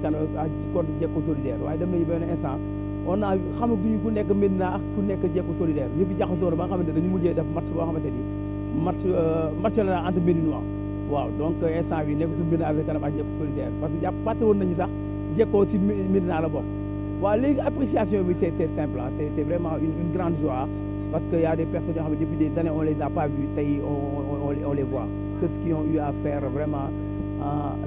kan contre Jekko solidaire waaye dem nañu benn instant on a xamaguñu ku nekk Médina ak ku nekk Jekko solidaire yëpp jaxasoo na ba nga xamante ne dañu mujjee def match boo xamante ni match la entre Médinois waaw donc instant bi nekkatul Médina avec kanam ak Jekko solidaire parce que jàpp fàtte woon nañu sax Jekko ci Médina la bokk waaw léegi appréciation bi c'est simple c'est vraiment une grande joie parce que y a des personnes yoo xam ne depuis des années on les a pas vus tey on les voit ceux qui ont eu à faire vraiment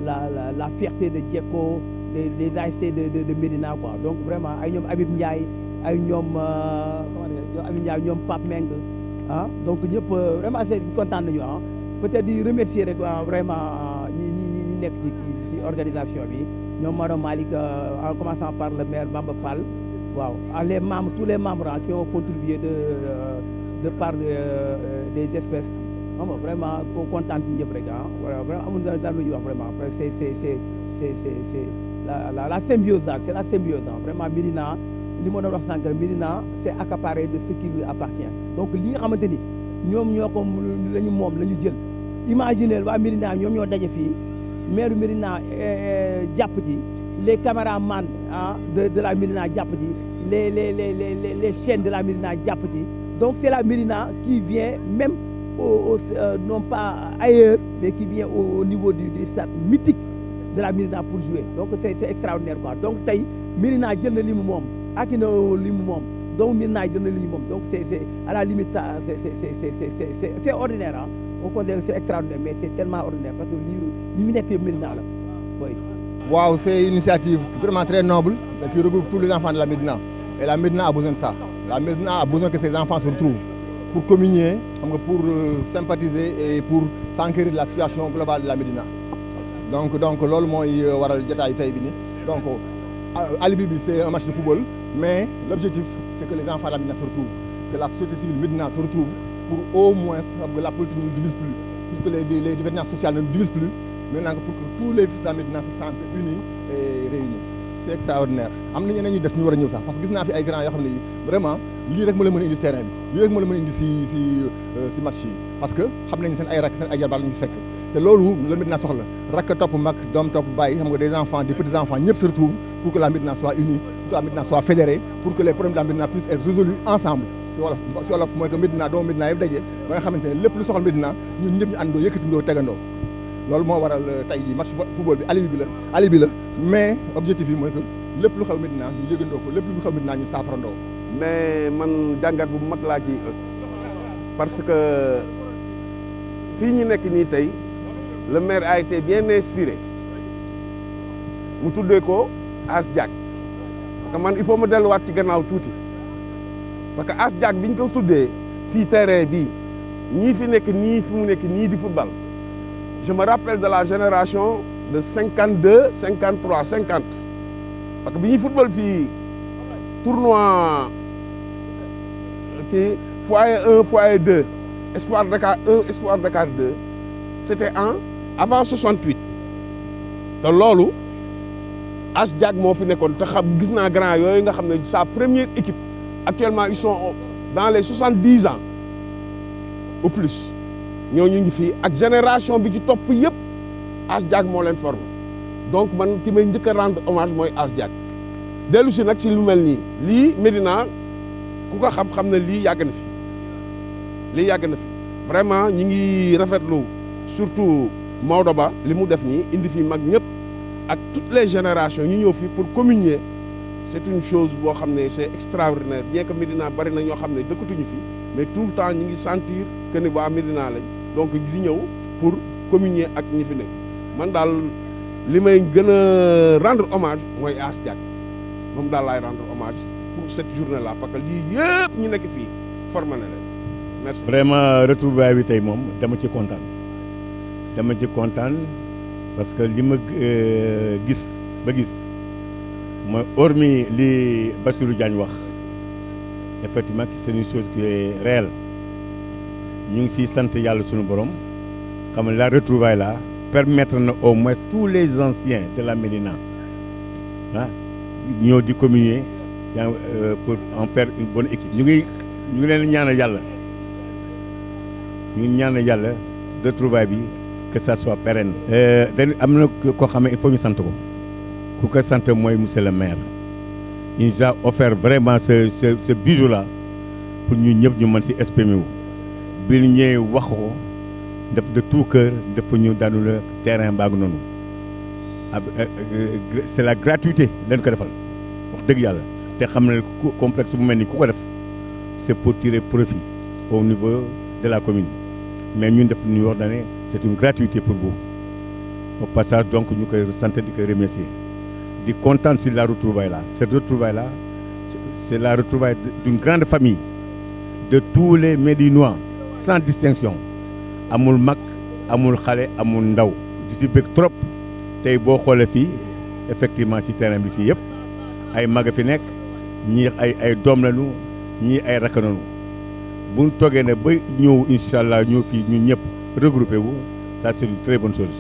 la fierté de Jekko des ASC de Médina quoi donc vraiment ay ñoom Habib Ndiaye ay ñoom comment dire Habib Ndiaye ñoom Pape Meng donc ñëpp vraiment c'est kontaan nañu peut-être di remercier rek vraiment ñi nekk ci organisation bi ñoom madame Malick en commençant par le maire Bamba Fall waaw les membres tous les membres qui ont contribué de part des espèces xam nga vraiment kontaan ci ñëpp rek voilà vraiment amul dara lu ñuy wax vraiment c'est la symbiose daal c'est la symbiose vraiment Médina li ma doon wax sànq Médina c'est accaparé de ce qui lui appartient donc li nga xamante ni ñoom ñoo ko la ñu moom la ñu jël imaginez waa Médina ñoom ñoo daje fii maire Médina jàpp ci les caméramans de la Médina jàpp ci les chaînes de la Médina jàpp ci donc c'est la Médina qui vient même non pas ailleurs mais qui vient au niveau du stade mythique de la Médina pour jouer donc c'est extraordinaire quoi donc tey Médina jël na li mu moom ak na li mu moom donc Médina jël na li mu moom donc c'est à la limite ça c'est ordinaire on considère que c'est extraordinaire mais c'est tellement ordinaire parce que li mu nekk yëpp Médina la oui. Waaw, c'est une initiative vraiment très noble qui regroupe tous les enfants de la Médina et la Médina a besoin de ça. La Médina a besoin que ses enfants se retrouvent pour communier, pour sympathiser et pour s'enquérir de la situation globale de la Médina. Donc loolu mooy waral jotaay tey bi ni donc alibi bi c'est un match de football mais l'objectif c'est que les enfants de la Médina se retrouvent, que la société civile Médina se retrouve pour au moins que la politique ne divise plus, puisque les divergences sociales ne divisent plus, maintenant pour que tous les fils de la Médina se sentent unis et réunis. C'est extraordinaire. Am na ñeneen ñi des ñu war a ñëw sax parce que gis naa fi ay grands yoo xam ne vraiment lii rek moo la mën a indi terrain bi lii rek moo la mën a indi si match yi parce que xam nañ seen ay rakk seen ay jarbaat la ñu fekk te loolu la Médina soxla rakk topp mag doom topp bàyyi xam nga des enfants des petits enfants ñëpp se retrouvent pour que la Médina soit unie pour que la Médina soit fédérée pour que les problèmes de la Médina puissent être résolus ensemble si wolof mooy que Médina doomu Médina yëpp daje ba nga xamante ne lépp lu soxal Médina ñun ñëpp ñu àndoo yëkkatindoo tegandoo loolu moo waral tey jii match football bi alibi la mais objectif bi mooy que lépp lu xew Médina ñu yëgandoo ko lépp lu xew Médina ñu saafarandoo. mais man jàngat bu mag laa ci parce que fii ñu nekk nii tey le maire a été bien inspiré mu tuddee ko As Diack parce que man il faut ma delluwaat ci gannaaw tuuti parce que As Diack bi ñu ko tuddee fii terrain bii ñii fi nekk nii fi mu nekk nii di football. Je me rappelle de la génération de 52, 53, 50. Parce que bi ñuy football fii tournoi kii foyer 1 foyer 2 Espoir Dakar 1 Espoir Dakar 2 c'était avant 68. te loolu As Diack moo fi nekkoon te xam gis naa grand yooyu nga xam ne sa première équipe actuellement ils sont dans les 70 ans au plus. ñooñu ngi fii ak génération bi ci topp yëpp As Diack moo leen formé donc man ki may njëkk a rendre hommage mooy As Diack dellu si nag ci lu mel nii lii Médina ku ko xam ne lii yàgg na fi vraiment ñi ngi rafetlu surtout Maodo Ba li mu def nii indi fi mag ñëpp ak toutes les générations ñu ñëw fii pour communier c'est une chose boo xam ne c'est extraordinaire bien que Médina bari na ñoo xam ne dëkkatuñu fi mais tout le temps ñi ngi sentir que ni waa Médina lañ donc di ñëw pour communier ak ñi fi nekk man daal li may gën a rendre hommage mooy As Diack moom daal laay rendre hommage pour cette journée là parce que lii yëpp ñu nekk fii formé na leen merci. vraiment retrouvaille bi tey moom dama ci kontaan parce que li ma gis mooy hormis li Bassirou Diagne wax effectivement c'est une chose qui est réelle ñu ngi siy sant yàlla sunu borom xam ne la retrouvaille là permettre na au moins tous les anciens de la Médina ñoo di communier pour en faire une bonne équipe. ñu ngi leen ñaanal yàlla retrouvaille bi que ça soit pérenne. dañ am na koo xam ne il faut ñu sant ko ku ko sant mooy monsieur le maire. Il nous a offert vraiment ce bijou là pour ñu ñëpp ñu mën si exprimer wu. bi ñu ñëwee wax ko def de tout cœur dafa ñu daanu la terrain baag noonu c'est la gratuité leen ko defal wax dëgg yàlla te xam ne complexe bu mel ni ku ko def c'est pour tirer profit au niveau de la commune mais ñun def ñu wax daane c'est une gratuité pour vous au passage donc ñu koy sant di koy remercier di kontaan sur la retrouvaille là cette retrouvaille là c'est la retrouvaille d'une grande famille de tous les Médinois sans distinction amul mag amul xale amul ndaw di ci bëgg trop tey boo xoolee fii effectivement ci terrain bi fii yëpp ay mag fi nekk ñii ay doom lañu ñii ay rakk lañu bu ñu toogee ne ba ñëw incha allah ñëw fii ñun ñëpp regroupé wu ça c'est une très bonne chose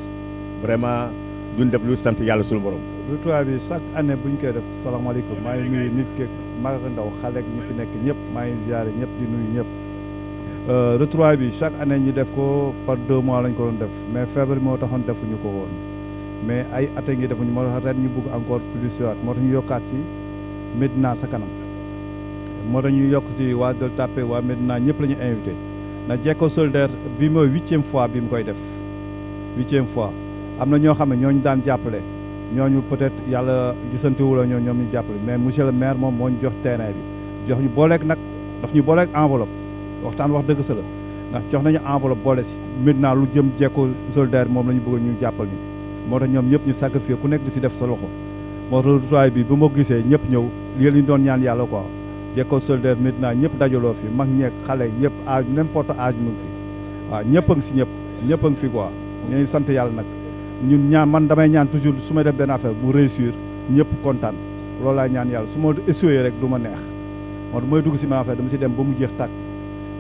vraiment duñ def lu sant yàlla suñu borom. retrouvaille bi chaque année bu ñu koy def salaamaaleykum maa ngi nuyu nit ki mag ak ndaw xale ak ñi fi nekk ñëpp maa ngi ziare ñëpp di nuyu ñëpp. retrouvaille bi chaque année ñu def ko par 2 mois lañ ko doon def mais feebar moo taxoon defuñu ko woon mais ay at ngi defuñu moo tax ren ñu bëgg encore plus waat moo tax ñu yokkaat si Médina sa kanam moo tax ñu yokk si waa Gueule Tapée waa Médina ñëpp la ñu invité na Jekko Solidaire bi mooy 8e fois bi mu koy def 8e fois am na ñoo xam ne ñooñu daan jàppale ñooñu peut-être yàlla gisantewula ñoom ñu jàppale mais monsieur le maire moom moo ñu jox terrain bi jox ñu booleeg nag daf ñu booleeg enveloppe waxtaan wax dëgg sa la ndax jox nañu enveloppe boole si maintenant lu jëm Jekko Solidaire moom la ñu bëgg ñu jàppal ñu moo tax ñoom ñëpp ñu sacrifié ku nekk di si def sa loxo moo tax retrouvaille bi bu ma gisee ñëpp ñëw lii ñu doon ñaan yàlla quoi Jekko Solidaire maintenant ñëpp dajaloo fi mag ñeeg xale ñëpp âge n'importe âge mu ngi fi waaw ñëpp a ngi si ñëpp a ngi fi quoi ñuy sant yàlla nag ñun ñaan man damay ñaan toujours su may def benn affaire bu réussir ñëpp kontaan loolu laay ñaan yàlla su ma essuyé rek du ma neex moo tax mooy dugg si ma affaire dama si dem ba mu jeex tàkk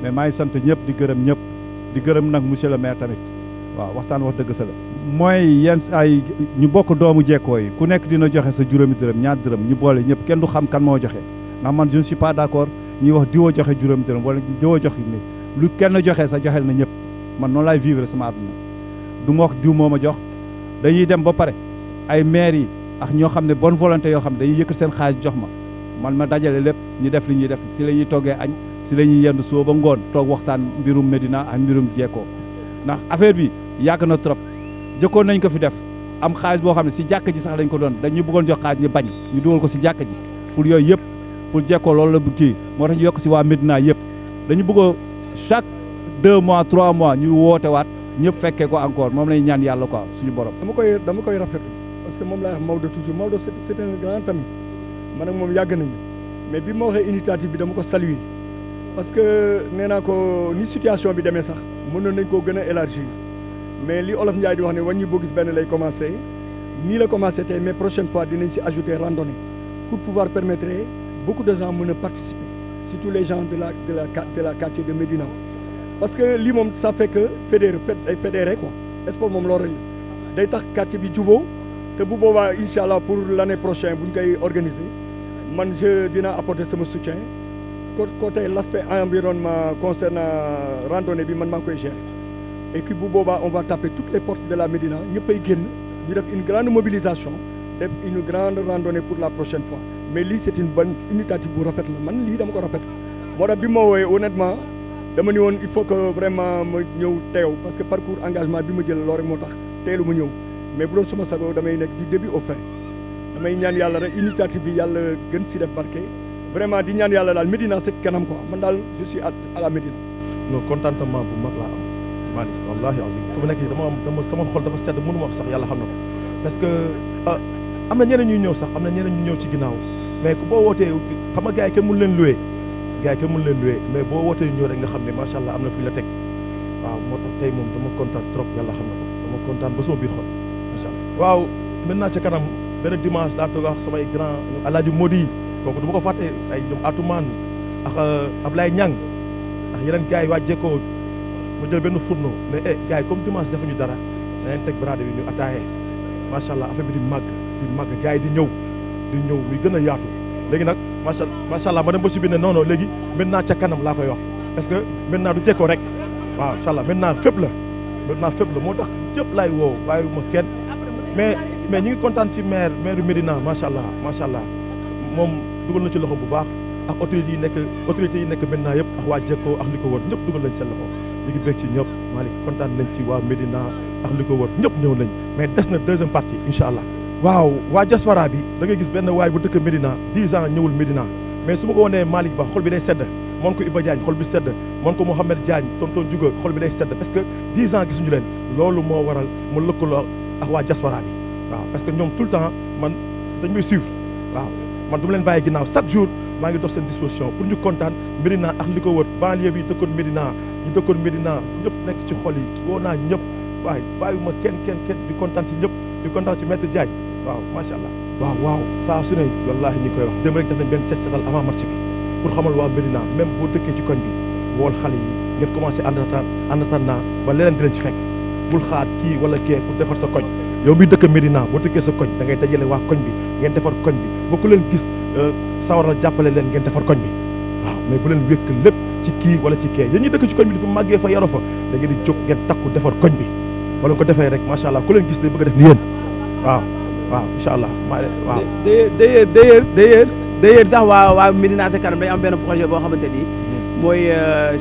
mais maa ngi sant ñëpp di gërëm ñëpp di gërëm nag monsieur le maire tamit waaw waxtaan wax dëgg sa la mooy yenn ay ñu bokk doomu Jekkoo yi ku nekk dina joxe sa juróomi dërëm ñaar dërëm ñu boole ñëpp kenn du xam kan moo joxe ndax man je ne suis pas d'accord ñuy wax diwoo joxe juróomi dërëm wala diwoo joxe ni lu kenn joxe sa joxel na ñëpp man noonu laay vivre sama àdduna du ma wax diw moo ma jox dañuy dem ba pare ay maires yi ak ñoo xam ne bonne volonté yoo xam ne dañuy yëkkat seen xaalis jox ma man dajale lépp ñu def li ñuy def si la ñuy toggee añ si la ñuy yendu soo ba ngoon toog waxtaan mbirum Médina ak mbirum Jekkoo ndax affaire bi yàgg na trop jëkkoon nañ ko fi def am xaalis boo xam ne si jàkk ji sax lañ ko doon dañu bëggoon jox xaalis ñu bañ ñu dugal ko si jàkk ji pour yooyu yëpp pour Jekkoo loolu la bu kii moo tax ñu yokk si waa Médina yëpp dañu bëgg chaque 2 mois 3 mois ñu woote waat ñëpp fekkee ko encore moom lañu ñaan yàlla quoi suñu borom. dama koy rafetlu parce que moom laa wax Maodo toujours Maodo c'est un grand ami man ak moom yàgg nañu mais bi ma waxee initiative bi dama ko saluer parce que nee naa ko ni situation bi demee sax mënoon nañ koo gën a élargir mais li Olof Ndiaye di wax ne wàññi boo gis benn lay commencé nii la commencé tey mais prochaine fois dinañ si ajouter randonnée pour pouvoir permettre beaucoup de gens mën a participer surtout les gens de la quartier de Médina parce que lii moom ça fait que fédéré quoi sport moom loolu rek day tax quartier bi jubóo te bu boobaa incha allah pour l'année prochaine bu ñu koy organiser man dina apporter sama soutien côté l'aspect environnement concernant randonnée bi man maa ngi koy gérer et puis bu boobaa on va taper toutes les portes de la Médina ñëppay génn ñu def une grande mobilisation def une grande randonnée pour la prochaine fois mais lii c'est une bonne initiative bu rafet la man lii dama ko rafet moo tax bi ma woowee honnêtement dama ni woon il faut que vraiment ma ñëw teew parce que parcours engagement bi ma jël loolu rek moo tax teelu ma ñëw mais bu doon suma sago damay nekk du début au fin damay ñaan yàlla rek initiative bi yàlla gën si def barke vraiment di ñaan yàlla daal Médina c'est kanam quoi man daal je suis à la Médina. non contentement bu mag laa am Malick wallahi azim fu mu nekk nii dama sama xol dafa sedd mënu ma wax sax yàlla xam na ko parce que am na ñeneen ñuy ñëw sax am na ñeneen ñu ñëw ci ginnaaw mais boo wootee xam nga gars yi kenn mënu leen loué mais boo wootee ñëw rek nga xam ne macha allah am na fu ñu la teg waaw moo tax tey moom dama kontaan trop yàlla xam na ko dama kontaan ba sama biir xol macha allah. waaw maintenant ca kanam benn dimanche laa toog ak samay grand Alaaji Modi kooku du ma ko fàtte ay ñoom Atoumane ak Ablaye Niang ak yeneen gars yi waa Jekkoo ma jël benn fourneau mais gars yi comme dimanche defuñu dara da leen teg baraade bi ñu attaaye macha allah affaire bi di màgg gars yi di ñëw muy gën a yaatu léegi nag macha allah ma dem ba si biir ne non léegi maintenant ca kanam laa koy wax parce que maintenant du Jekkoo rek waaw incha allah maintenant fépp la moo tax ñëpp laay woo bàyyiwuma kenn mais mais ñu ngi kontaan ci maire Médina macha allah moom dugal na ci loxo bu baax ak autorités yi nekk Médina yëpp ak waa Jekko ak li ko wër ñëpp dugal nañ seen loxo ñu ngi bég ci ñëpp Malick kontaan nañ ci waa Médina ak li ko wër ñëpp ñëw nañ mais des na deuxième partie incha allah. waaw waa diaspora bi da ngay gis benn waay bu dëkk Médina 10 ans ñëwul Médina mais su ma ko wonee Malick Ba xol bi day sedd moon ko Iba Diagne xol bi sedd moon ko Mouhamed Diagne tonton Juga xol bi day sedd parce que 10 ans gisuñu leen loolu moo waral mu lëkkaloo ak waa diaspora bi waaw parce que ñoom tout le temps man dañ may suivre waaw man du ma leen bàyyi ginnaaw chaque jour maa ngi dox seen disposition pour ñu kontaan Médina ak li ko wër banlieue bi dëkkoon Médina ñu dëkkoon Médina ñëpp nekk ci xol yi woo naa ñëpp waaye bàyyiwuma kenn di kontaan ci ñëpp di kontaan ci maître Diagne waaw macha allah. waaw saa su ne wallaahi ñu koy wax dem rek def nañ benn set setal avant match bi pour xamal waa Médina même boo dëkkee ci koñ bi wool xale yi ngeen commencé en attendant ba leneen di leen ci fekk bul xaar kii wala kee pour defar sa koñ yow mi dëkk Médina boo dëkkee sa koñ da ngay dajale waa koñ bi ngeen defar koñ bi ba ku leen gis sawar na jàppale leen ngeen defar koñ bi waaw mais bu leen wékk lépp ci kii wala ci kee yéen ñi dëkk ci koñ bi dafa màggee fa yaroo fa da ngeen di jóg ngeen takku defar koñ bi wala ko defee rek macha allah ku leen gis day bëgg a def ni yéen waaw incha allah waaw. d'ailleurs sax waa Médina ca kanam dañu am benn projet boo xamante ni mooy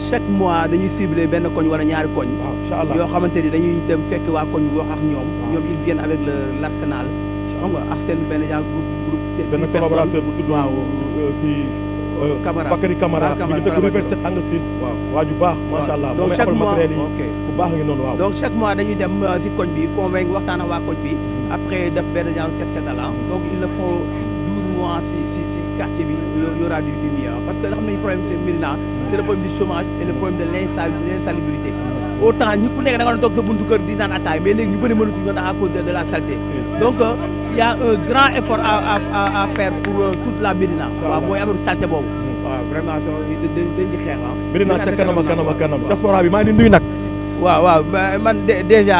chaque mois dañuy ciblé benn koñ wala ñaari koñ. waaw incha allah yoo xamante ni dañuy dem fekk waa koñ bi wax ak ñoom. ñoom ils viennent avec l'arsenal xam nga ak seen benn genre groupe. benn collaborateur bu tudd waaw kii. Camara Bakary Camara mi ngi dëkk Rue 7 angle 6. waaw waa ju baax macha allah. donc chaque mois bu baax ngi noonu waaw. donc chaque mois dañuy dem ci koñ bi convaincre waxtaan ak waa koñ bi. après def benn genre set-setal donc ils le font 12 mois ci quartier bi y aura du mieux parce que xam nañu problème c'est Médina c'est le problème du chômage et le problème de l'insalubrité autant ñi ku nekk da nga doon toog sa buntu kër di naan ataay mais léegi ñu bëri mënatuñu ko à cause de la saleté donc il y a un grand effort à faire pour toute la Médina waaw mooy affaire saleté boobu waaw vraiment dañ ci xeex Médina ca kanam diaspora bi maa ngi nuyu nag waaw man déjà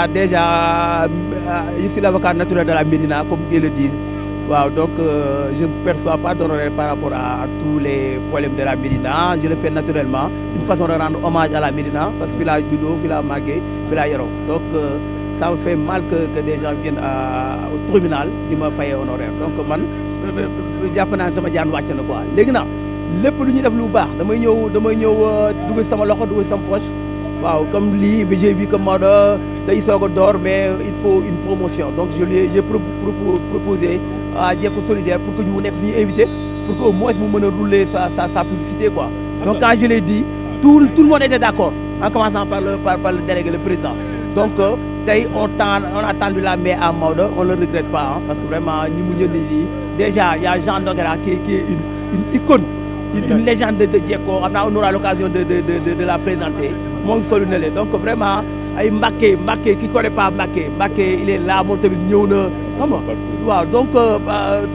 je suis l'avocat naturel de la Médina comme ils le disent waaw donc je ne perçois pas d'honoraires par rapport à tous les problèmes de la Médina je le fais naturellement une façon de rendre hommage à la Médina parce que fi laa juddoo fi laa màggee fi laa yaroo donc ça me fait mal que des gens viennent au tribunal di ma fayee honoraire donc man jàpp naa ne sama jaan wàcc na quoi léegi nag lépp lu ñuy def lu baax damay ñëw dugal sama loxo dugal sama poche waaw comme lii j'ai vu que Maodo day soog a door mais il faut une promotion donc j'ai proposé à Jekko Solidaire pour que ñu nekk suñu invité pour que au moins mu mën a rouler sa publicité quoi donc quand je l'ai dit tout le monde était d'accord en commençant par le délégué le président donc tey on a tendu la main à Maodo on le regrette pas parce que vraiment ñi mu ñëw nii déjà il y a Jean Noguera qui est une icône une légende de Jekko xam naa on aura l'occasion de la présenter moo ngi solu ne le donc vraiment ay Mbacké qui connaît pas Mbacké il est là moom tamit ñëw na xam nga waaw donc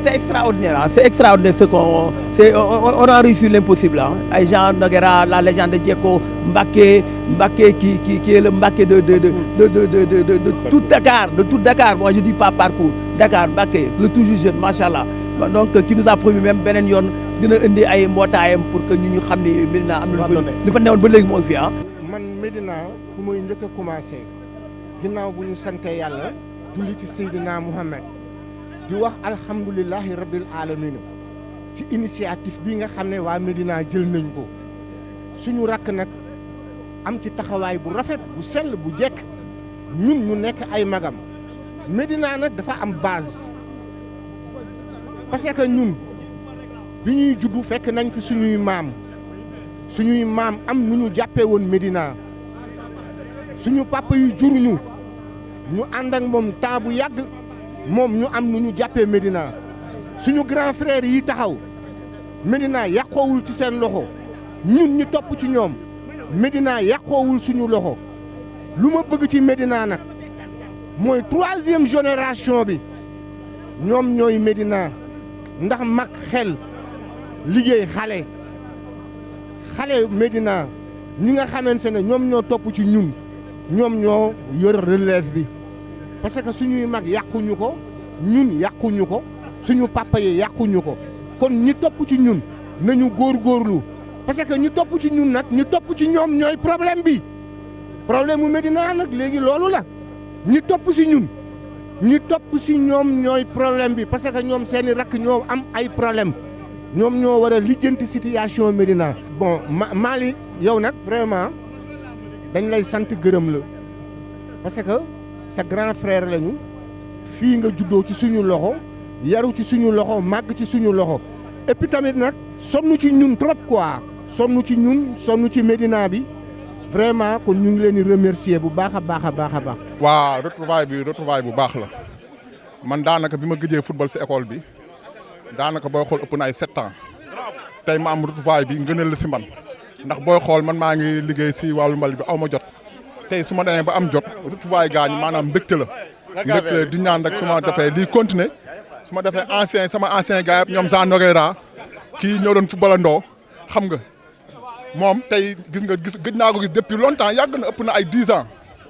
c'est extraordinaire ce on a réussi l'impossible ay Jean Noguera la légende de Jekko Mbacké qui est le Mbacké de tout Dakar moi je dis pas parcours Dakar Mbacké le toujours jeune machallah donc qui nous a promis même beneen yoon dina indi ay mbootaayam pour que ñu xam ni Médina am na lu fa newoon ba léegi moo fi man Médina fu muy njëkk a commencé ginnaaw bu ñu sante yàlla julli ci Seydina Mouhamed di wax alhamdulilahi rabbil alamina ci initiative bi nga xam ne waa Médina jël nañ ko suñu rakk nag am ci taxawaay bu rafet bu sell bu jekk ñun ñu nekk ay magam Médina nag dafa am base parce que ñun bi ñuy juddu fekk nañ fi suñuy maam am nu ñu jàppee woon Médina suñu papa yu juruñu ñu ànd ak moom temps bu yàgg moom ñu am nu ñu jàppee Médina suñu grand frère yi taxaw Médina yàqoowul ci seen loxo ñun ñu topp ci ñoom Médina yàqoowul suñu loxo lu ma bëgg ci Médina nag mooy 3e génération bi ñoom ñooy Médina ndax mag xel liggéey xale Médina ñi nga xamante ne ñoom ñoo topp ci ñun ñoom ñoo yor relève bi parce que suñuy mag yàquñu ko ñun yàquñu ko suñu papa yi yàquñu ko kon ñi topp ci ñun nañu góorgóorlu parce que ñi topp ci ñun nag ñi topp ci ñoom ñooy problème bi problème mu Médina nag léegi loolu la ñi topp ci ñun ñi topp si ñoom ñooy problème bi parce que ñoom seeni rakk ñoo am ay problème ñoom ñoo war a lijjanti situation Médina. bon Malick yow nag vraiment dañ lay sant gërëm la parce que sa grand frère lañu fii nga juddoo ci suñu loxo yaru ci suñu loxo màgg ci suñu loxo et puis tamit nag sonn ci ñun trop quoi sonn ci ñun sonn ci Médina bi vraiment kon ñu ngi leen di remercier bu baax a baax a baax a baax. waa retrouvaille bu baax la man daanaka bi ma gëjee football si école bi daanaka booy xool ëpp na ay 7 ans tey ma am retrouvaille bi ngëneel la si man ndax booy xool man maa ngi liggéey si wàllu mbal bi aw ma jot tey su ma demee ba am jot retrouvaille gaañ maanaam mbégte la mbégte di ñaan rek su ma defee di continuer su ma defee sama ancien gars ñoom Jean Nogueira kii ñoo doon footballandoo xam nga moom tey gëj naa ko gis depuis longtemps yàgg na ëpp na ay 10 ans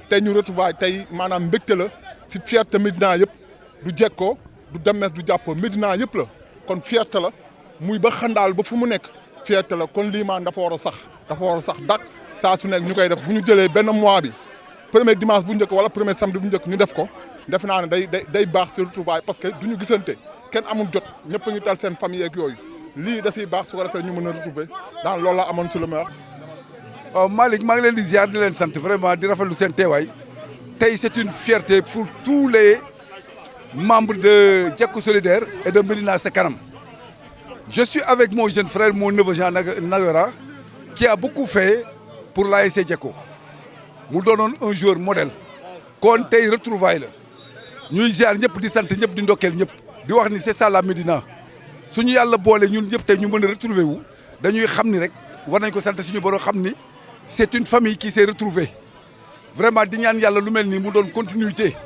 tey ñu retrouvaille tey maanaam mbégte la si fierté Médina yëpp du jekkoo du demes du jàppoo Médina yëpp la kon fierté la muy ba xandaal ba fu mu nekk fierté la kon lii maan dafa war a sax dak saa su nekk ñu koy def bu ñu jëlee benn mois bi premier dimanche bu njëkk wala premier samedi bu njëkk ñu def ko def naa ne day baax si retrouvaille parce que du ñu gisante kenn amul jot ñëpp a ngi tal seen famille ak yooyu lii da siy baax su ko defee ñu mën a retrouver dans loolu la amoon ci le meilleur. waaw Malick maa ngi leen di ziar di leen sant vraiment di rafetlu seen teewaay tey c'est une fierté pour tous les membres de Jekko Solidaire et de Médina Ca Kanam. Je suis avec mon jeune frère, mon neveu Jean Nogueira, qui a beaucoup fait pour l'ASC Jekko. Mu doonoon un joueur modèle. kon tey retrouvaille la ñuy ziar ñëpp di sant ñëpp di ndokkeel ñëpp di wax ni c'est ça la Médina suñu yàlla boole ñun ñëpp tey ñu mën a retrouver wu dañuy xam ni rek war nañ ko sant suñu borom xam ni c'est une famille qui s'est retrouvée vraiment di ñaan yàlla lu mel nii mu doon continuité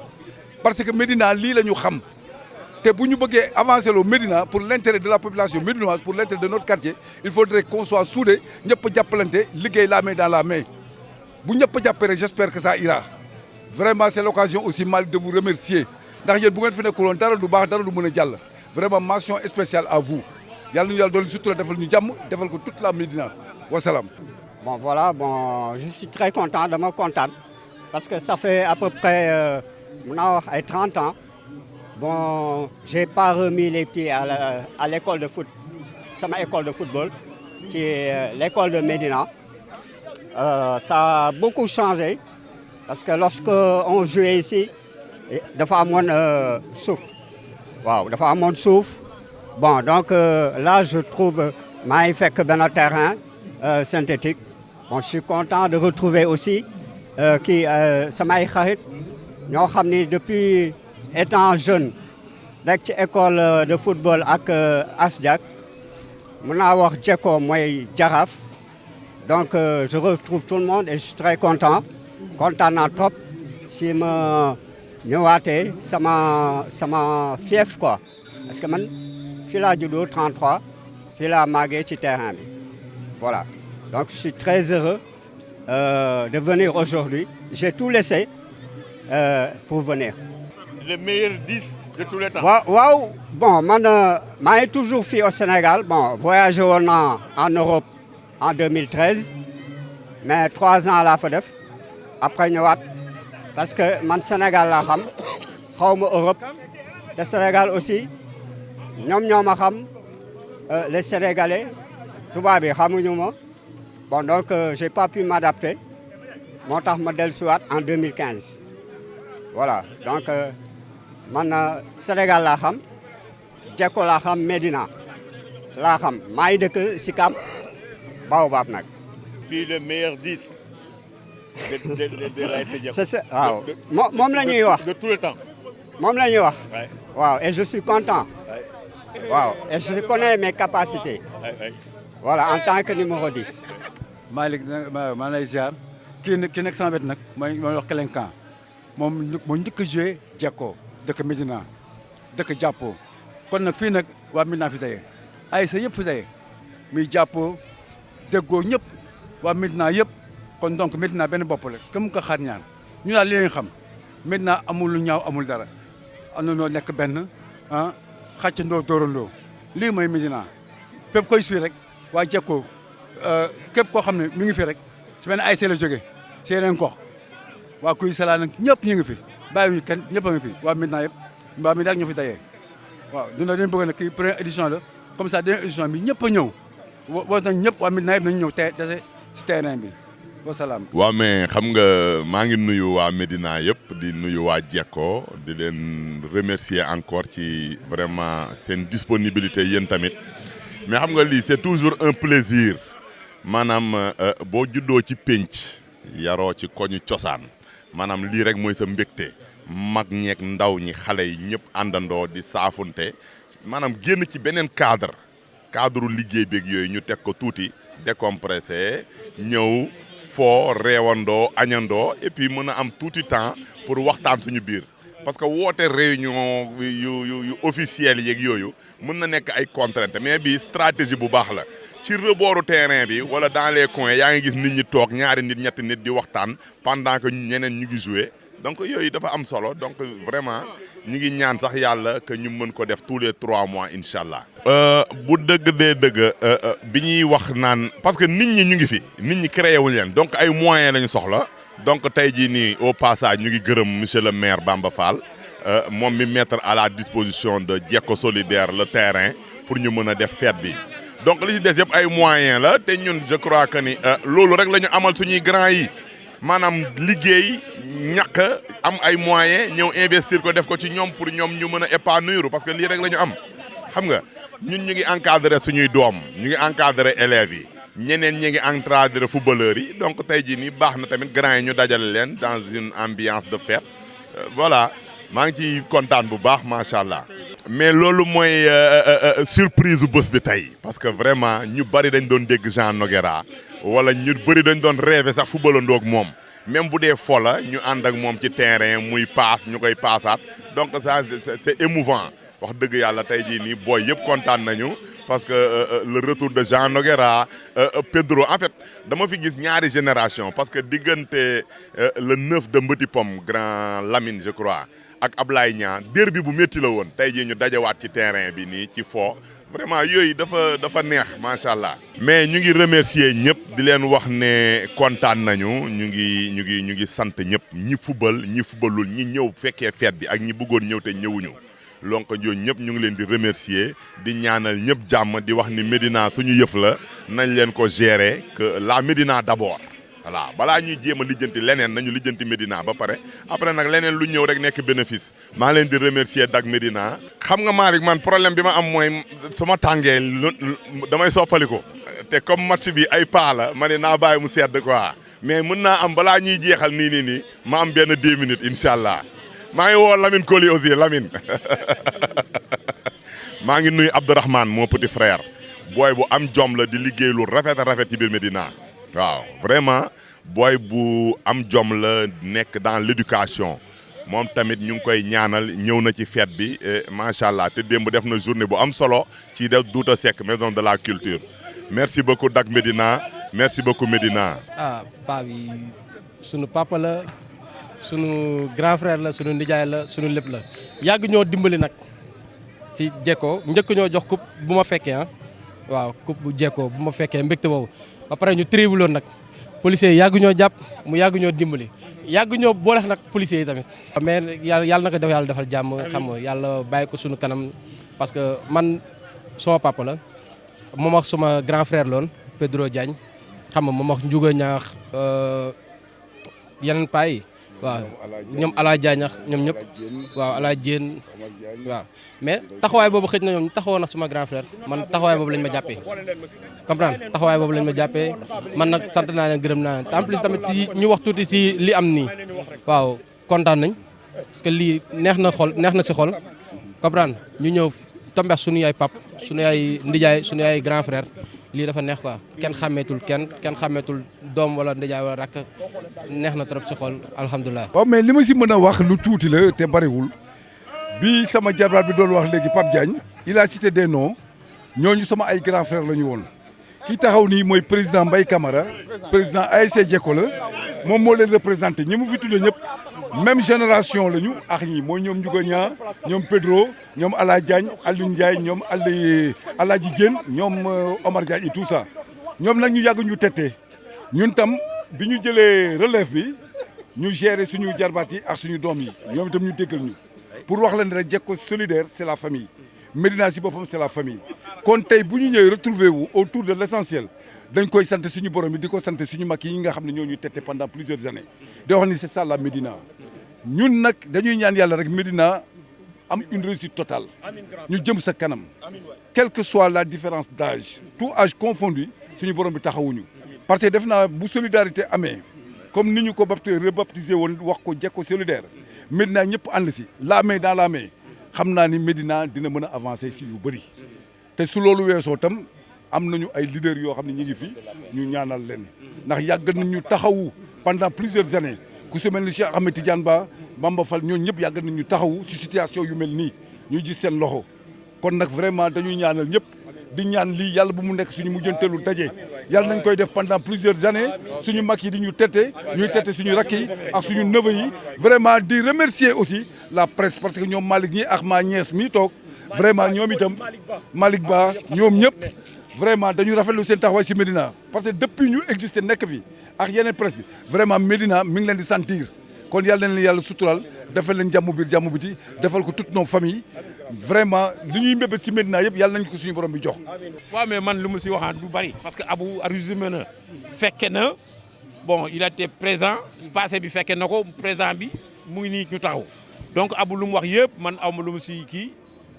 parce que Médina lii la ñu xam te bu ñu bëggee avancer loo Médina pour l'intérêt de la population médinoise pour l'intérêt de notre quartier il faudrait qu'on soit soudés ñëpp jàppalante liggéey la main dans la main bu ñëpp jàppee rek j'espère que ça ira vraiment c'est l'occasion aussi Malick de vous remercier ndax yéen bu ngeen fi nekkuloon dara du baax dara du mën a jàll vraiment mention spéciale à vous yàlla ñu yàlla doon surtout defal ñu jàmm defal ko toute la Médina wasalaam. Bon voilà, je suis très content de me contenter parce que ça fait à peu près 30 ans. Bon, j'ai pas remis les pieds à l'école de foot, c'est ma école de football, qui est l'école de Médina. Ça a beaucoup changé parce que lorsque on jouait ici, dafa amoon suuf. Waaw, dafa amoon suuf. Bon, donc là je trouve maa ngi fekk benn terrain synthétique. Bon, je suis content de retrouver aussi samay xarit ñoo xam ni depuis étant jeune nekk ci école de football ak Asdiak mën naa wax Jekko mooy Jaraaf donc je retrouve tout le monde et je suis très content naa trop si ma ñëwaatee sama fief quoi parce que man fii laa juddoo 33 fii laa màggee ci terrain bi voilà. Donc je suis très heureux de venir aujourd'hui. J'ai tout laissé pour venir. Le meilleur 10 de tous les temps. Waaw bon man maa ngi toujours fii au Sénégal bon voyagé woon naa en Europe en 2013 mais 3 ans laa fa def après ñëwaat parce que man Sénégal laa xam xawma Europe te Sénégal aussi ñoo ma xam les Sénégalais tubaab bi xamuñu ma. Bon, donc, j'ai pas pu m'adapter. Moo tax ma dellusiwaat en 2015. Voilà, donc, man Sénégal laa xam, Jekko laa xam, Médina laa xam. maa ngi dëkk Sicap Baobab nag. Fii le meilleur 10 de l'ASC Jekko. C'est ça, waaw. Moom la ñuy wax. De tout le temps. Moom la ñuy wax. Ouais. Waaw, et je suis content. Ouais. Waaw, et je connais mes capacités. Ouais. Voilà, en tant que numéro 10. Malick maa lay ziar kii nekk sama wet nag mooy wax Kelenkan moom moo njëkk a joué Jekko dëkk Médina dëkk jàppoo kon nag fii nag waa Médina fi teye ay sa yëpp fi teye muy jàppoo déggoo ñëpp waa Médina yëpp kon donc Médina benn bopp la ke mu ko xaar ñaar ñu daal li leen xam Médina amul lu ñaaw amul dara am na noo nekk benn xàccandoo dóorandoo lii mooy Médina fépp koy fii rek waa Jekko képp koo xam ne mi ngi fi rek si benn ASC la jógee si yeneen gox waa kuy salaa nag ñëpp ñu ngi fi bàyyiwuñu kenn ñëpp a ngi fi waa Médina yëpp waa Médina ak ñoo fi dajee waaw dina leen bëgg nag kii première édition la comme ça dernière édition bi ñëpp a ñëw woo nañ ñëpp waa Médina yëpp nañu ñëw dese si terrain bi wasalaam. waaw mais xam nga maa ngi nuyu waa Médina yëpp di nuyu waa Jekko di leen remercier encore ci vraiment seen disponibilité yéen tamit mais xam nga lii c'est toujours un plaisir maanaam boo juddoo ci pénc yaroo ci koñu cosaan maanaam lii rek mooy sa mbégte mag ñeeg ndaw ñi xale yi ñëpp àndandoo di saafunte maanaam génn ci beneen cadre liggéey beeg yooyu ñu teg ko tuuti décompressé ñëw foo reewandoo añandoo et puis mën a am tuuti temps pour waxtaan suñu biir parce que woote réunion yu officielle yeeg yooyu mën na nekk ay contraintes mais bi stratégie bu baax la ci rebooru terrain bi wala dans les coins yaa ngi gis nit ñi toog ñaari nit ñetti nit di waxtaan pendant que ñeneen ñu ngi jouer donc yooyu dafa am solo donc vraiment ñi ngi ñaan sax yàlla que ñu mën ko def tous les 3 mois incha allah. bu dëgg dee dëgg bi ñuy wax naan parce que nit ñi ñu ngi fi nit ñi créé wuñ leen donc ay moyens la ñu soxla donc tey jii nii au passage ñu ngi gërëm monsieur le maire Bamba Fall moom mi mettre à la disposition de Jekko Solidaire le terrain pour ñu mën a def fête bi donc li ci des yëpp ay moyens la te ñun je crois que ni loolu rek la ñu amal suñuy grand yi. maanaam liggéey ñàkk am ay moyens ñëw investir ko def ko ci ñoom pour ñoom ñu mën a épanouir parce que lii rek la ñu am xam nga ñun ñu ngi encadré suñuy doom ñu ngi encadré élèves yi ñeneen ñi ngi encadré footballeurs yi donc tey jii nii baax na tamit grand yi ñu dajale leen dans une ambiance de fête voilà maa ngi ciy kontaan bu baax macha allah. mais loolu mooy surprise bu bés bi tey parce que vraiment ñu bari dañ doon dégg Jean Noguera wala ñu bëri dañ doon rêver sax footballandoo ak moom même bu dee fola ñu ànd ak moom ci terrain muy paas ñu koy paasaat donc ça c'est émouvant wax dëgg yàlla tey jii nii booy yëpp kontaan nañu parce que le retour de Jean Noguera Pedro en fait dama fi gis ñaari génération parce que diggante le 9 de Mbëti Pom grand Lamine je crois ak Ablaye Niang derby bu métti la woon tey jii ñu dajawaat ci terrain bi nii ci fo vraiment yooyu dafa neex macha allah. mais ñu ngi remercier ñëpp di leen wax ne kontaan nañu ñu ngi sant ñëpp ñi fubal ñi fubalul ñi ñëw fekkee fête bi ak ñi bëggoon ñëw te ñëwuñu donc ñooñu ñëpp ñu ngi leen di remercier di ñaanal ñëpp jàmm di wax ni Médina suñu yëf la nañ leen ko gérer que la Médina d'abord. voilà balaa ñuy jéem a lijjanti leneen nañu lijjanti Médina ba pare après nag leneen lu ñëw rek nekk bénéfice maa leen di remercier Dak Médina. xam nga Malick man problème bi ma am mooy su ma tàngee damay soppaliku te comme match bi ay paa la ma ne naa bàyyi mu sedd quoi mais mën naa am balaa ñuy jeexal nii ma am benn 2 minutes incha allah maa ngi woo Lamine Koli aussi Lamine maa ngi nuyu Abdourahmane mon petit frère booy bu am jom la di liggéey lu rafet a rafet ci biir Médina. waaw vraiment booy bu am jom la nekk dans l'éducation moom tamit ñu ngi koy ñaanal ñëw na ci fête bi macha allah te démb def na journée bu am solo ci def Douta Seck maison de la culture merci beaucoup Dak Médina merci beaucoup Médina. paa bi sunu papa la sunu grand frère la sunu nijaay la sunu lépp la yàgg ñoo dimbali nag si Jekko njëkk ñoo jox coupe bu ma fekkee waaw coupe bu Jekko bu ma fekkee mbégte boobu. ba pare ñu tribuloon nag policiers yi yàgg ñoo jàpp mu yàgg ñoo dimbali yàgg ñoo boole nag policiers yi tamit. mais yàlla na ko def yàlla defal jàmm xam nga yàlla bàyyi ko suñu kanam parce que man sama papa la moom ak suma grand frère loon Pedro Diagne xam nga moom ak Ndiouga Ñaax yeneen paa yi waaw ñoom Ala Diagne ñoom ñëpp waaw Ala Diène waaw mais taxawaay boobu xëj na ñoom taxawoon na suma grand frère man taxawaay boobu lañ ma jàppee comprendre taxawaay boobu lañ ma jàppee man nag sant naa leen gërëm naa leen te en plus tamit si ñu wax tuuti si li am nii waaw kontaan nañ parce que lii neex na si xol comprendre ñu ñëw tombeex suñu yaay pap suñu yaay ndijaay suñu yaay grand frère lii dafa neex quoi kenn xàmmeetul doom wala ndijaay wala rakk neex na trop si xol alhamdulilah. waaw mais li ma si mën a wax lu tuuti la te bariwul bi sama jarbaat bi doon wax léegi Pape Diagne il a cité des noms ñooñu sama ay grand frère la ñu woon ki taxaw nii mooy président Mbaye Camara président ASC Jekko la moom moo leen représenté ñi mu fi tuddee ñëpp même génération la ñu ak ñi mooy ñoom Ndiouga Niang ñoom Pedro ñoom Ala Diagne Aliou Ndiaye ñoom Aladji Diène ñoom Omar Diagne et tout ça ñoom nag ñu yàgg ñu tette ñun tam bi ñu jëlee relève bi ñu gérer suñu jarbaat yi ak suñu doom yi ñoom itam ñu déggal ñu pour wax leen rek Jekko solidaire c'est la famille Médina si boppam c'est la famille kon tey bu ñu ñëwee retrouver wu autour de l'essentiel dañ koy sant suñu borom yi di ko sant suñu mag yi nga xam ne ñoo ñu tette pendant plusieurs années di wax ni c'est ça la Médina ñun nag dañuy ñaan yàlla rek Médina am une réussite totale ñu jëm sa kanam quelle que soit la différence d'âge tout âge confondu suñu borom bi taxawuñu parce que def naa bu solidarité amee comme ni ñu ko rebaptisé woon wax ko Jekko solidaire Médina ñëpp ànd si la main dans la main xam naa ni Médina dina mën a avancer si yu bëri te su loolu weesoo tam am nañu ay leaders yoo xam ne ñu ngi fi ñu ñaanal leen ndax yàgg nañu taxawu pendant plusieurs années ku si mel ni Cheikh Ahmed Tidiane Ba Bamba Fall ñooñu ñëpp yàgg nañu taxawu ci situation yu mel nii ñu gis seen loxo kon nag vraiment dañuy ñaanal ñëpp di ñaan lii yàlla bu mu nekk suñu mujjanteelu daje yàlla nañ koy def pendant plusieurs années suñu mag yi di ñu tette ñuy tette suñu rakk yi ak suñu neveu yi vraiment di remercier aussi la presse parce que ñoom Malick ñi ak ma nièce mi toog vraiment ñoom itam Malick Ba ñoom ñëpp vraiment dañu rafetlu seen taxawaay si Médina parce que depuis ñu existé nekk fi ak yeneen presse bi vraiment Médina mi ngi leen di sentir kon yàlla na leen yàlla sutural defal leen jàmm biir jàmm biti defal ko toutes nos familles vraiment li ñuy mbébét si Médina yëpp yàlla nañ ko suñu borom bi jox. waaw mais man lu mu si waxaan du bari parce que Abou résumé na fekke na bon il a été présent passé bi fekke na ko présent bi mu ngi nii ñu taxaw donc Abou lu mu wax yëpp man aw ma lu mu si kii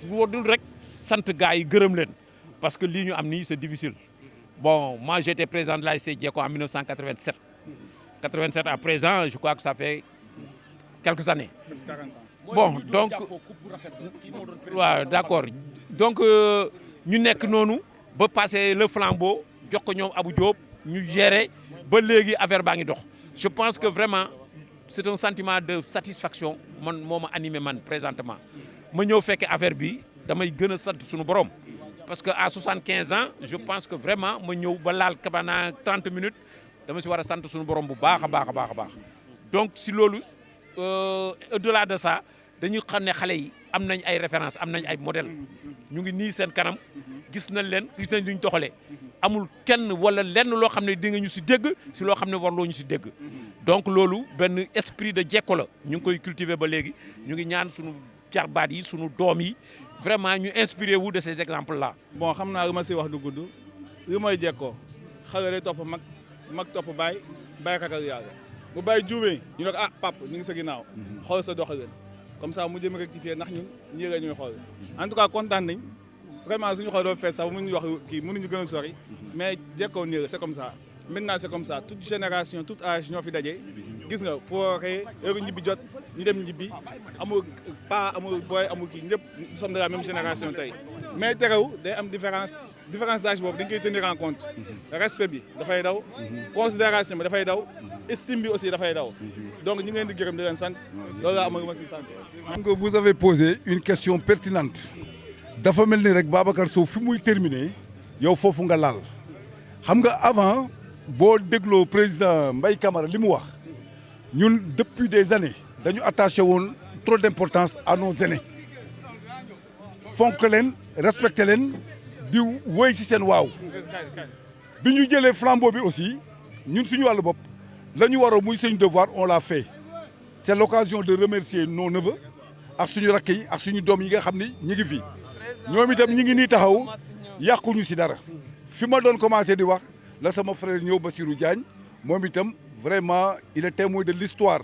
wóorul rek sant gars yi gërëm leen parce que lii ñu am nii c'est difficile bon moi j'étais président de l'ASC Jekko en 1987 87 à présent je crois que ça fait quelques années. Bon donc waaw d'accord donc ñu nekk noonu ba passer le flambeau jox ko ñoom Abou Diop ñu gérer ba léegi affaire baa ngi dox je pense que vraiment c'est un sentiment de satisfaction man moo ma animé man présentement ma ñëw fekke affaire bi damay gën a sant suñu borom parce que à 75 ans je pense que vraiment ma ñëw ba laal pendant 30 minutes dama si war a sant suñu borom bu baax a baax a baax a baax donc si loolu au-delà de ça dañuy xam ne xale yi am nañ ay références am nañ ay modèles ñu ngi nii seen kanam gis nañ leen gis nañ duñ doxalee amul kenn wala lenn loo xam ne di nga ñu si dégg si loo xam ne warloo ñu si dégg donc loolu benn esprit de Jekko la ñu ngi koy cultiver ba léegi ñu ngi ñaan suñu jarbaat yi suñu doom yi vraiment ñu inspiré wu de ces exemples là. bon xam naa lu ma si wax du gudd li mooy Jekko xale day topp mag topp baay ragal yàlla bu baay juumee ñu ne ko ah pap ñu ngi sa ginnaaw xool sa doxalin comme ça mu jëm rectifier ndax ñun ñii la ñuy xool en tout cas kontaan nañ vraiment suñu xool doo fees sax mënuñu wax kii mënuñu gën a sori mais Jekko nii la c'est comme ça maintenant c'est comme ça toute génération tout âge ñoo fi daje gis nga fooree heure ñibbi jot ñu dem ñibbi amul pas amul booy amul kii ñëpp nous sommes de la même génération tey mais terew day am différence d'âge boobu dañ koy tenir en compte respect bi dafay daw considération bi dafay daw estime bi aussi dafay daw donc ñu ngi leen di gërëm di leen sant loolu laa am ma si sant. Donc vous avez posé une question pertinente dafa mel ni rek Babacar Sow fi muy terminer yow foofu nga laal xam nga avant boo dégloo président Mbaye Camara li mu wax ñun depuis des années dañu attaché woon trop d'importance à nos aînés fonk leen respecté leen di woy ci seen waaw bi ñu jëlee flambeau bi aussi ñun suñu wàllu bopp la ñu waroo muy suñu devoir on l'a fait c'est l'occasion de remercier nos neveux ak suñu rakk yi ak suñu doom yi nga xam ni ñi ngi fi ñoom itam ñi ngi nii taxaw yàquñu ci dara fi ma doon commencé di wax la sama frère ñëw Bassirou Diagne moom itam vraiment il est témoin de l'histoire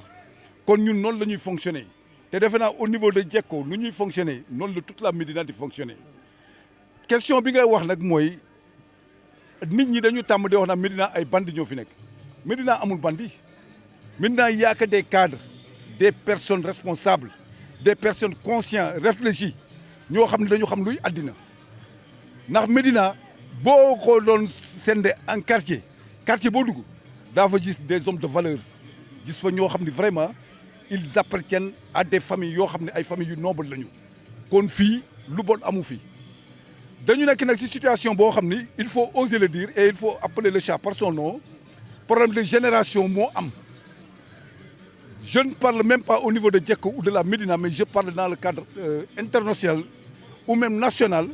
kon ñun noonu la ñuy fonctionner te defe naa au niveau de Jekko nu ñuy fonctionner noonu la toute la Médina di fonctionner question bi ngay wax nag mooy nit ñi dañu tàmm di wax nag Médina ay bandi ñoo fi nekk Médina amul bandi Médina y a que des cadres des personnes responsables des personnes conscientes réfléchies ñoo xam ne dañu xam luy àddina ndax Médina boo ko doon sende en quartier boo dugg daa fa gis des hommes de valeur gis fa ñoo xam ne vraiment ils appartiennent à des familles yoo xam ne ay familles yu noble lañu kon fii lu bon amu fi dañu nekk nag ci situation boo xam ni il faut oser le dire et il faut appeler le chat par son nom problème de génération moo am je ne parle même pas au niveau de Jekko ou de la Médina mais je parle dans le cadre international ou même national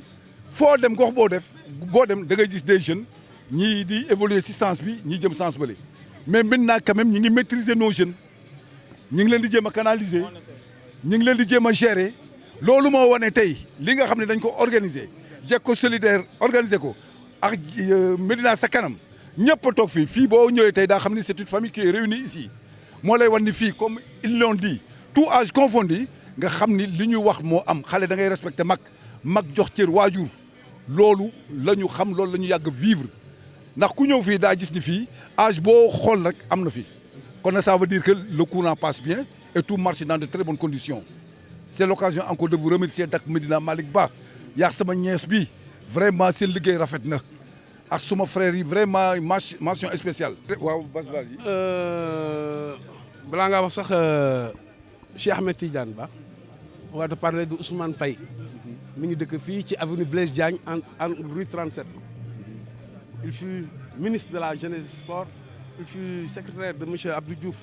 foo dem gox boo dem da ngay gis des jeunes ñii di évoluer ci sens bi ñii jëm sens bële mais maintenant quand même ñi ngi maîtriser nos jeunes ñu ngi leen di jéem a canaliser ñu ngi leen di jéem a gérer loolu moo wane tey li nga xam ne dañ ko organiser Jekko solidaire organiser ko ak Médina sa kanam ñëpp a toog fii boo ñëwee tey daa xam ni c'est une famille qui est réunie ici moo lay wan ni fii comme ils l'ont dit tout âge confondu nga xam ni li ñuy wax moo am xale da ngay respecter mag jox cër waajur loolu la ñu xam loolu la ñu yàgg vivre ndax ku ñëw fii daa gis ni fii âge boo xool rek am na fi kon nag ça veut dire que le courant passe bien et tout marche dans de très bonnes conditions c'est l'occasion encore de vous remercier dak Médina Malick Ba yaa sama ñees bi vraiment seen liggéey rafet na ak suma frère yi vraiment mention spéciale. waaw bas yi. balaa ngaa wax sax Cheikh Ahmed Tidiane Ba on va te parler de Ousmane Paye mi ngi dëkk fii ci avenue Blaise Diagne en rue 37 il fut ministre de la jeunesse et sport il fut secrétaire de monsieur Abdou Diouf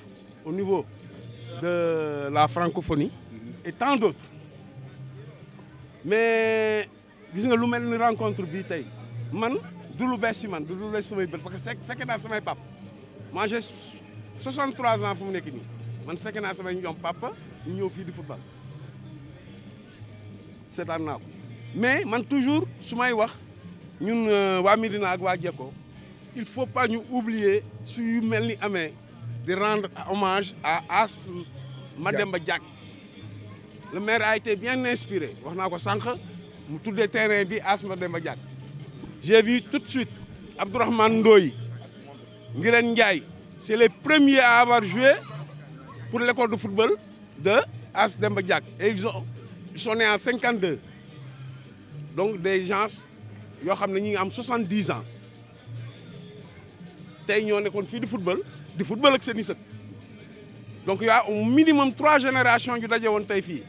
au niveau de la francophonie et tant d'autres mais gis nga lu mel ni rencontre bi tey man du lu bees si man du lu bees samay bët parce que fekke naa samay pap moi j'ai 63 ans fu mu nekk nii man fekke naa samay ñoom papa ñu ñëw fii di football seetaan naa ko mais man toujours su may wax ñun waa Médina ak waa Jekko il faut pas ñu oublier su yu mel ni amee di rendre hommage à As Mademba Diack le maire a été bien inspiré wax naa ko sànq mu tuddee terrain bi As Mademba Diack j'ai vu tout de suite Abdourahmane Ndoye Nguirène Ndiaye c'est les premiers à avoir joué pour l'école de football de As Demba Diack et ils sont nés en 52 donc des gens yoo xam ne ñi ngi am 70 ans tey ñoo nekkoon fii di football ak seen i sët donc y a au minimum 3 générations yu daje woon tey fii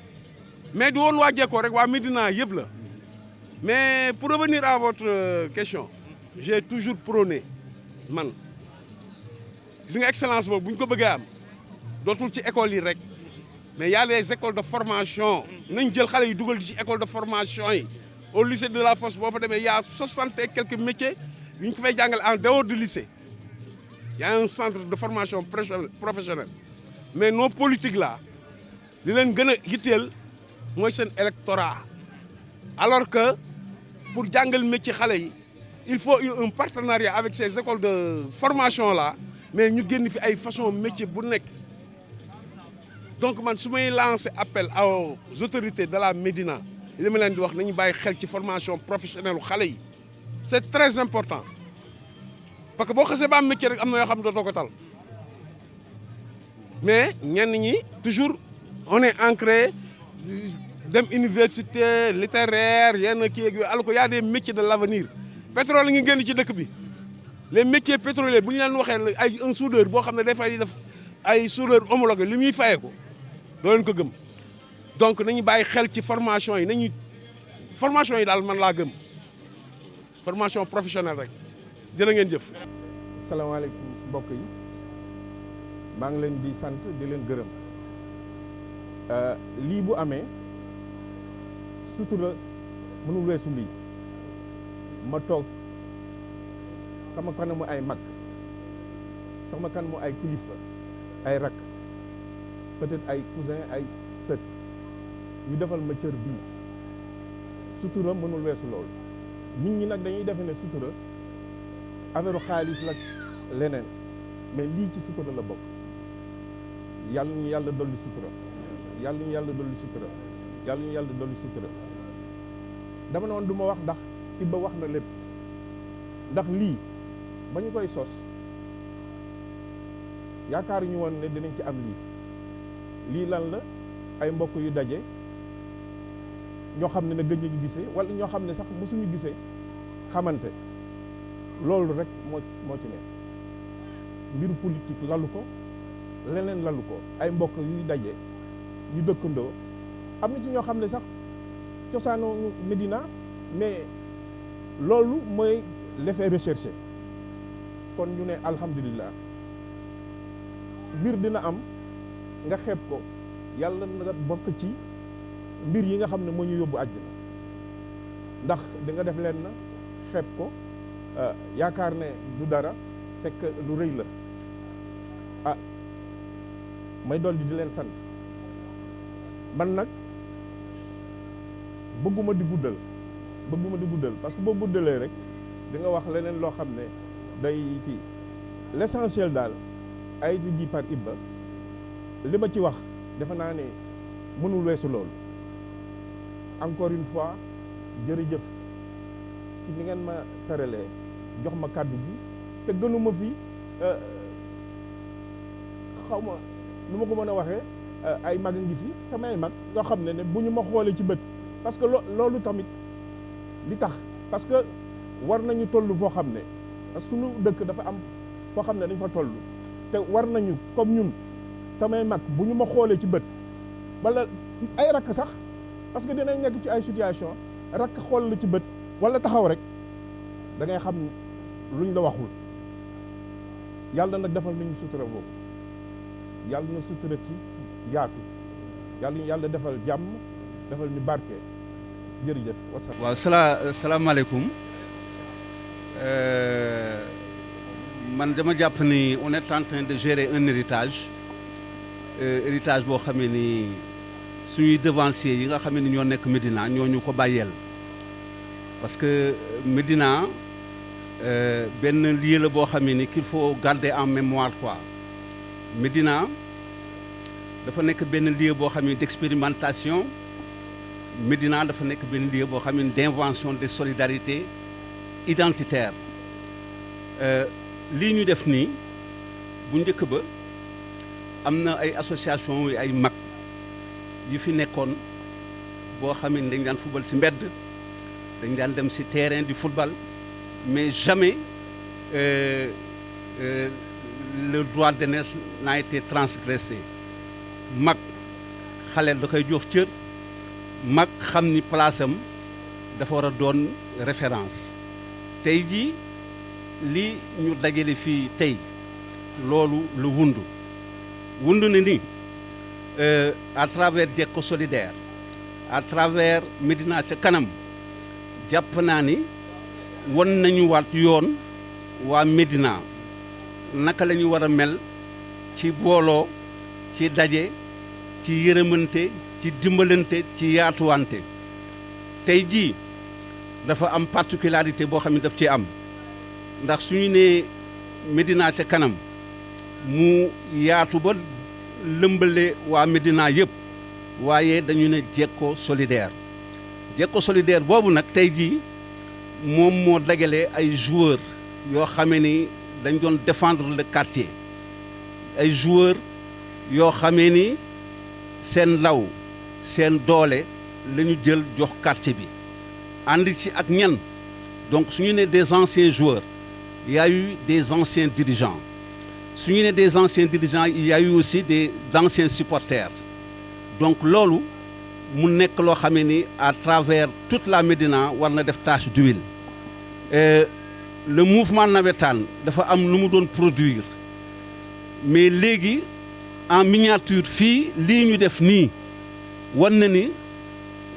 mais du woon waa Jekko rek waa Médina yëpp la mais pour revenir à votre question j'ai toujours prôné man gis nga excellence boobu bu ñu ko bëggee am dootul ci école yi rek mais y a les écoles de formation nañ jël xale yi dugal ci école de formation yi au lycée de la Fosse boo fa demee y a 60 et quelques métiers yu ñu ko fay jàngale en dehors du lycée y a un centre de formation professionnelle mais nos politiques là li leen gën a yitteel mooy seen électorat alors que pour jàngal métier xale yi il faut un partenariat avec ces écoles de formation là mais ñu génn fi ay façon métier bu nekk donc man su may lancer appel aux autorités de la Médina li ma leen di wax nañu bàyyi xel ci formation professionnelle u xale yi c'est très important parce que boo xasee ba am métier rek am na yoo xam ne dootoo ko tal mais ñenn ñi toujours on est ancré dem université littéraire yenn kii yooyu alors que y a des métiers de l'avenir pétrole ngi génn ci dëkk bi les métiers pétroliers bu ñu leen waxee ay un soudeur boo xam ne dafay def ay soudeur homologué li muy fayee ko doo leen ko gëm donc nañu bàyyi xel ci formation yi formation yi daal man laa gëm formation professionnelle rek jërë ngeen jëf. salaamaaleykum mbokk yi maa ngi leen di sant di leen gërëm lii bu amee sutura mënul weesu lii ma toog sama kanamu ay mag sama kanamu ay kilifa ay rak peut-être ay cousin ay sët ñu defal ma cër bii sutura mënul weesu loolu nit ñi nag dañuy defe ne sutura affaire xaalis la leneen mais lii ci sutura la bokk yàlla ñu yàlla dolli sutura yàlla ñu yàlla dolli sutura yàlla ñu yàlla dolli sutura dama ne woon du ma wax ndax Iba wax na lépp ndax lii ba ñu koy sos yaakaar ñu woon ne dinañ ci am lii lan la ay mbokk yu daje ñoo xam ne ne gëj nañu gisee wala ñoo xam ne sax mosuñu gisee xamante loolu rek moo ci ne mbiru politique lalu ko leneen lalu ko ay mbokk yuy daje ñu dëkkandoo am na ci ñoo xam ne sax cosaanoo Médina mais loolu mooy l'effet recherché kon ñu ne alhamdulilah mbir dina am nga xeeb ko yàlla na bokk ci mbir yi nga xam ne moo ñu yóbbu àjjana ndax di nga def leen na xeeb ko yaakaar ne du dara fekk lu rëy la may dolli di leen sant man nag bëgguma di guddal parce que boo guddalee rek di nga wax leneen loo xam ne day kii l'essentiel daal a été dit par Iba li ma ci wax defe naa ne mënul weesu loolu encore une fois jërëjëf ci ni ngeen ma teralee jox ma kàddu gi te gënuma fi xaw ma nu ma ko mën a waxee ay mag ngi fi samay mag yoo xam ne bu ñu ma xoolee ci bët parce que loolu tamit li tax parce que war nañu toll foo xam ne parce que suñu dëkk dafa am foo xam ne dañ fa toll te war nañu comme ñun samay mag bu ñu ma xoolee ci bët wala ay rakk sax parce que dinañ nekk ci ay situation rakk xool la ci bët wala taxaw rek da ngay xam luñ la waxul yàlla nag defal nañu sutura boobu yàlla na sutura ci yaatu yàlla defal jàmm defal ñu barke jërëjëf wasalaam. waaw salaamaaleykum man dama jàpp ni on est en train de gérer un héritage boo xamee ni suñuy devanciers yi nga xam ne ñoo nekk Médina ñoo ñu ko bàyyeel parce que Médina benn lieu la boo xam ne qu'il faut garder en mémoire quoi. Médina dafa nekk benn lieu boo xam ne d'expérimentation Médina dafa nekk benn lieu boo xam ne d'invention de solidarité identitaire lii ñu def nii bu njëkk ba am na ay association yu ay mag yu fi nekkoon boo xam ne dañ daan football ci mbedd dañ daan dem ci terrain du football mais jamais le droit d'aînesse n'a été transgressé mag xaleel da koy jox cër mag xam ni place am dafa war a doon référence tey jii li ñu dajale fii tey loolu lu wundu ne ni à travers Jekko Solidaire à travers Médina ca kanam jàpp naa ni won nañu waat yoon waa Médina naka la ñu war a mel ci booloo ci daje ci yërëmante ci dimbalante ci yaatuwante tey jii dafa am particularité boo xam ne daf ci am ndax suñu nee Médina ca kanam mu yaatu ba lëmbale waa Médina yëpp waaye dañu ne Jekko Solidaire boobu nag tey jii moom moo dagale ay joueurs yoo xamee ni dañ doon défendre le quartier ay joueurs yoo xamee ni seen ndaw seen doole la ñu jël jox quartier bi ànd ci ak ñan donc su ñu nee des anciens joueurs il y a eu des anciens dirigeants su ñu nee des anciens dirigeants il y a eu aussi des anciens supporters donc loolu mu nekk loo xamee ni à travers toute la Médina war na def tache d'huile le mouvement navétane dafa am lu mu doon produire mais léegi en miniature fii lii ñu def nii wan na ni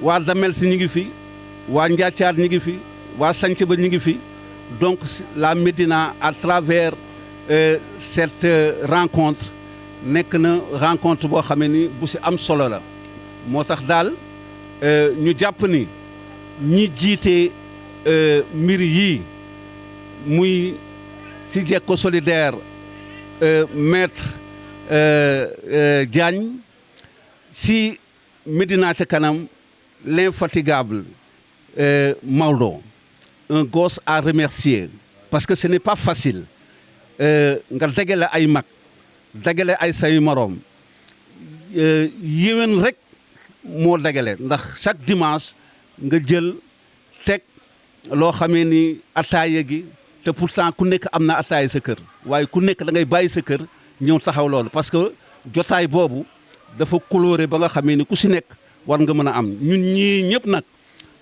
waa Damel si ñu ngi fi waa Ndiathiar ñu ngi fi waa Sanc ba ñu ngi fi donc la Médina à travers cette rencontre nekk na rencontre boo xamee ni bu si am solo la moo tax daal ñu jàpp ni ñi jiite mbir yii muy ci Jekko Solidaire maître Diagne si Médina ca kanam l'infatigable Maodo un gosse à remercier parce que ce n'est pas facile nga dagale ay mag dagale ay say moroom yéwén rek moo dagale ndax chaque dimanche nga jël teg loo xamee ni ataaya gi te pourtant ku nekk am na ataaya sa kër waaye ku nekk da ngay bàyyi sa kër ñëw taxaw loolu parce que jotaay boobu dafa coloré ba nga xamee ni ku si nekk war nga mën a am ñun ñii ñëpp nag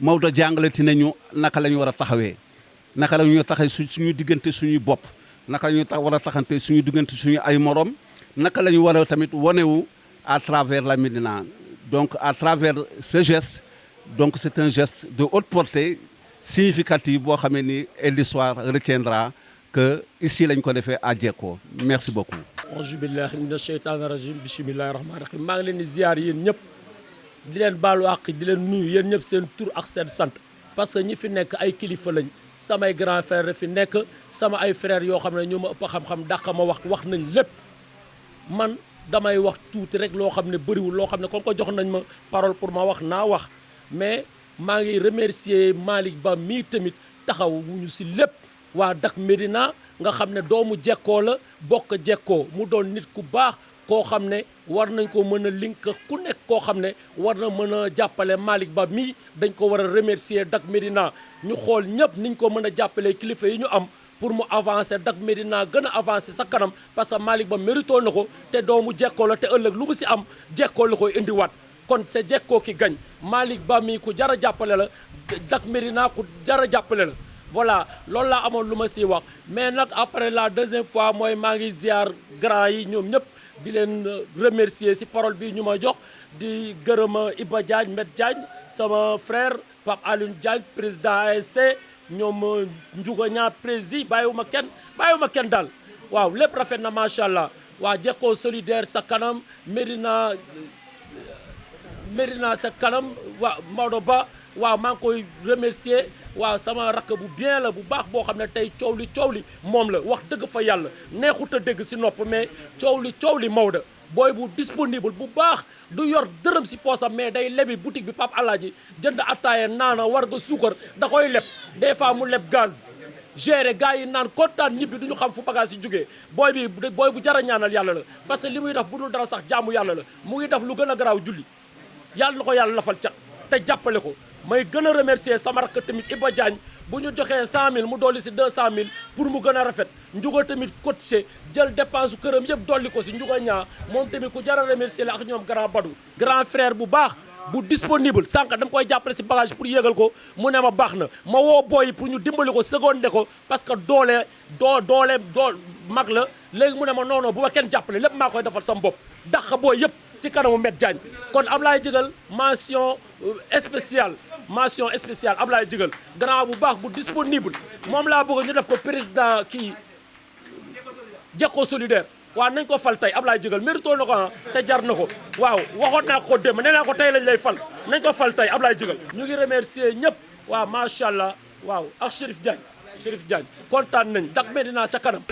Maodo jàngalati nañu naka la ñu war a taxawee naka la ñu taxawee suñu diggante suñuy bopp naka la ñu war a taxante suñu diggante suñu ay morom naka la ñu war a tamit wanewu à travers la Médina donc à travers ce geste donc c'est un geste de haute portée significatif boo xamee ni et l'histoire retiendra que ici lañ ko defee à Jekko merci beaucoup auzu billahi mina sheytaani rajim bismillahi rahmaani rahim maa ngi leen di ziar yéen ñëpp di leen baalu àq di leen nuyu yéen ñëpp seen tur ak seen sant parce que ñi fi nekk ay kilifa lañ samay grand frère fi nekk sama ay frères yoo xam ne ñoo ma ëpp xam-xam dàq ma wax nañ lépp man damay wax tuuti rek loo xam ne bëriwul loo xam ne comme ko jox nañ ma parole pour ma wax naa wax mais maa ngi remercier Malick Ba mii tamit taxaw wuñu si lépp waa Dak Médina nga xam ne doomu jekkoo la bokk jekkoo mu doon nit ku baax koo xam ne war nañ ko mën a link ku nekk koo xam ne war na mën a jàppale Malick Ba mii dañ ko war a remercier Dak Médina ñu xool ñëpp niñ ko mën a jàppale kilifa yi ñu am pour mu avancer Dak Médina gën a avancer sa kanam parce que Malick Ba mérito na ko te doomu jekkoo la te ëllëg lu mu si am jekkoo la koy indiwaat kon c'est jekkoo ki gañ Malick Ba mii ku jar a jàppale la Dak Médina ku jar a jàppale la voilà loolu laa amoon lu ma siy wax mais nag après la deuxième fois mooy maa ngi ziar grand yi ñoom ñëpp di leen remercier si parole bi ñu ma jox di gërëm Iba Diagne Met Diagne sama frère Pape Alioune Diagne président ASC ñoom Ndiouga Niang président bàyyiwuma kenn daal waaw lépp rafet na macha allah waa jekkoo solidaire sa kanam Médina sa kanam waa Maodo Ba waaw maa ngi koy remercier waaw sama rakk bu bien la bu baax boo xam ne tey coow li moom la wax dëgg fa yàlla neexut a dégg si nopp mais coow li Maodo booy bu disponible bu baax du yor dërëm si poosam mais day lebi boutique bi Pape Alaaji jënd attaaye naana war nga suukar da koy leb des fois mu leb gaz gérer gars yi naan kontaan ñibbi du ñu xam fu bagage yi jógee booy bu jar a ñaanal yàlla la parce que li muy def bu dul dara sax jaamu yàlla la mu ngi def lu gën a garaaw julli yàlla na ko yàlla lafal cat te jàppale ko may gën a remercier sama rakk tamit Iba Diagne bu ñu joxee 100000 mu dolli si 200000 pour mu gën a rafet Ndiouga tamit coaché jël dépense këram yëpp dolli ko si Ndiouga Niang moom tamit ku jar a remercier la ak ñoom grand Badou grand frère bu baax bu disponible sànq dama koy jàppale si bagage pour yéegal ko mu ne ma baax na ma woo booy pour ñu dimbali ko secondé ko parce que doole mag la léegi mu ne ma non bu ma kenn jàppale lépp maa koy defal sama bopp dàq booy yëpp si kanamu Met Diagne kon Ablaye Jigal mention spéciale Ablaye Jigal grand bu baax bu disponible moom laa bëgg ñu def ko président kii jekkoo solidaire waaw nañ ko fal tey Ablaye Jigal mérito na ko te jar na ko waaw waxoon naa ko démb nee naa ko tey lañ lay fal nañ ko fal tey Ablaye Jigal ñu ngi remercier ñëpp waaw macha allah waaw ak Chérif Diagne kontaan nañ Dak Médina ca kanam